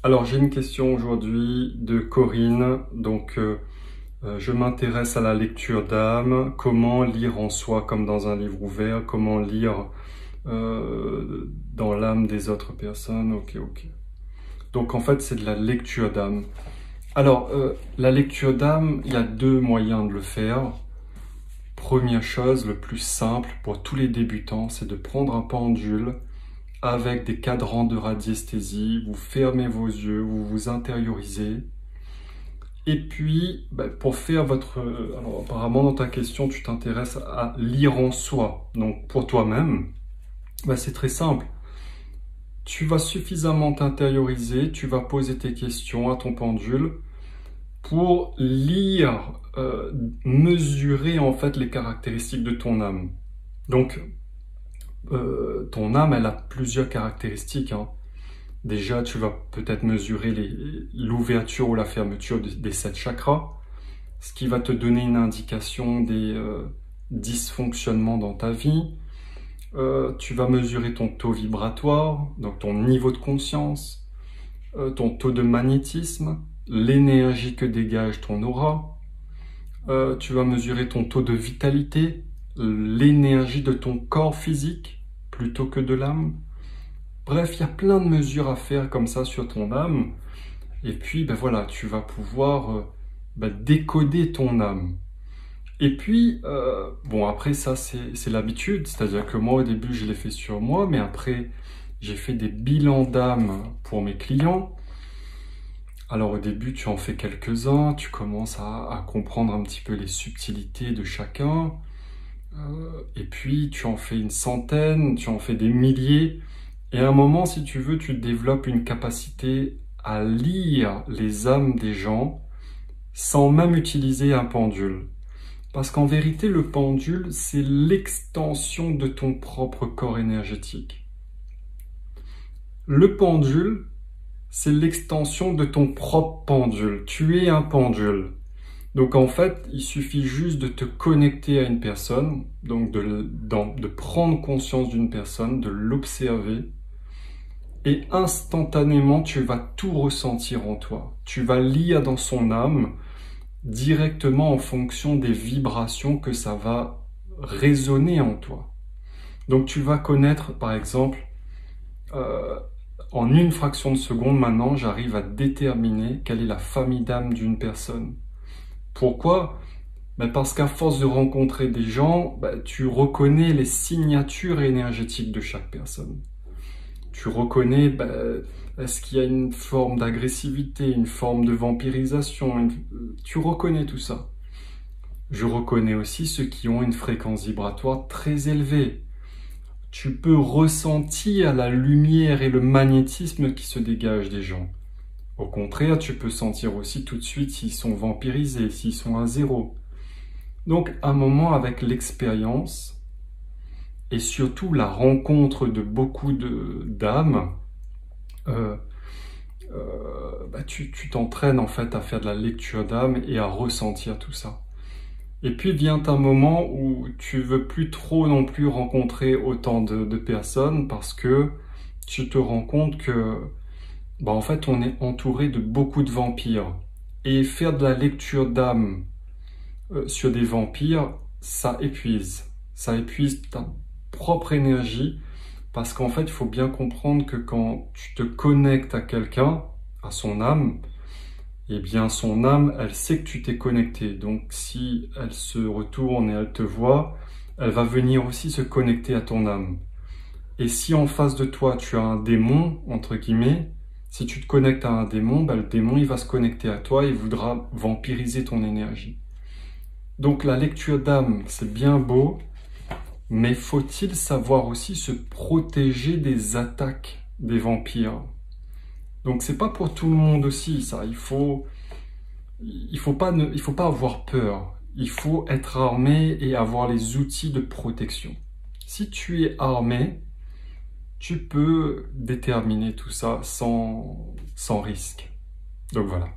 Alors, j'ai une question aujourd'hui de Corinne. Je m'intéresse à la lecture d'âme. Comment lire en soi comme dans un livre ouvert? Comment lire dans l'âme des autres personnes? Ok. Donc, en fait, c'est de la lecture d'âme. Alors, la lecture d'âme, il y a deux moyens de le faire. Première chose, le plus simple pour tous les débutants, c'est de prendre un pendule avec des cadrans de radiesthésie, vous fermez vos yeux, vous vous intériorisez. Et puis, pour faire votre... Alors, apparemment, dans ta question, tu t'intéresses à lire en soi. Donc, pour toi-même, c'est très simple. Tu vas suffisamment t'intérioriser, tu vas poser tes questions à ton pendule pour lire, mesurer en fait les caractéristiques de ton âme. Donc, ton âme, elle a plusieurs caractéristiques, hein. Déjà, tu vas peut-être mesurer l'ouverture ou la fermeture des 7 chakras, ce qui va te donner une indication des dysfonctionnements dans ta vie. Tu vas mesurer ton taux vibratoire, donc ton niveau de conscience, ton taux de magnétisme, l'énergie que dégage ton aura. Tu vas mesurer ton taux de vitalité, l'énergie de ton corps physique plutôt que de l'âme. Bref, il y a plein de mesures à faire comme ça sur ton âme. Et puis, voilà, tu vas pouvoir décoder ton âme. Et puis, après ça, c'est l'habitude. C'est-à-dire que moi, au début, je l'ai fait sur moi. Mais après, j'ai fait des bilans d'âme pour mes clients. Alors, au début, tu en fais quelques-uns. Tu commences à comprendre un petit peu les subtilités de chacun. Et puis, tu en fais une centaine, tu en fais des milliers. Et à un moment, si tu veux, tu développes une capacité à lire les âmes des gens sans même utiliser un pendule. Parce qu'en vérité, le pendule, c'est l'extension de ton propre corps énergétique. Le pendule, c'est l'extension de ton propre pendule. Tu es un pendule. Donc en fait, il suffit juste de te connecter à une personne, donc de prendre conscience d'une personne, de l'observer, et instantanément, tu vas tout ressentir en toi. Tu vas lire dans son âme directement en fonction des vibrations que ça va résonner en toi. Donc tu vas connaître, par exemple, en une fraction de seconde maintenant, j'arrive à déterminer quelle est la famille d'âme d'une personne. Pourquoi? Parce qu'à force de rencontrer des gens, tu reconnais les signatures énergétiques de chaque personne. Tu reconnais, est-ce qu'il y a une forme d'agressivité, une forme de vampirisation, tu reconnais tout ça. Je reconnais aussi ceux qui ont une fréquence vibratoire très élevée. Tu peux ressentir la lumière et le magnétisme qui se dégagent des gens. Au contraire, tu peux sentir aussi tout de suite s'ils sont vampirisés, s'ils sont à zéro. Donc, un moment avec l'expérience, et surtout la rencontre de beaucoup d'âmes, tu t'entraînes en fait à faire de la lecture d'âme et à ressentir tout ça. Et puis vient un moment où tu veux plus trop non plus rencontrer autant de personnes parce que tu te rends compte que en fait on est entouré de beaucoup de vampires. Et faire de la lecture d'âme sur des vampires, ça épuise. Ça épuise ta propre énergie, parce qu'en fait, il faut bien comprendre que quand tu te connectes à quelqu'un, à son âme, eh bien son âme, elle sait que tu t'es connecté. Donc si elle se retourne et elle te voit, elle va venir aussi se connecter à ton âme. Et si en face de toi, tu as un démon, entre guillemets, si tu te connectes à un démon, le démon, il va se connecter à toi et voudra vampiriser ton énergie. Donc la lecture d'âme, c'est bien beau, mais faut-il savoir aussi se protéger des attaques des vampires? Donc c'est pas pour tout le monde aussi, ça. Il faut pas avoir peur. Il faut être armé et avoir les outils de protection. Si tu es armé, tu peux déterminer tout ça sans risque. Donc voilà.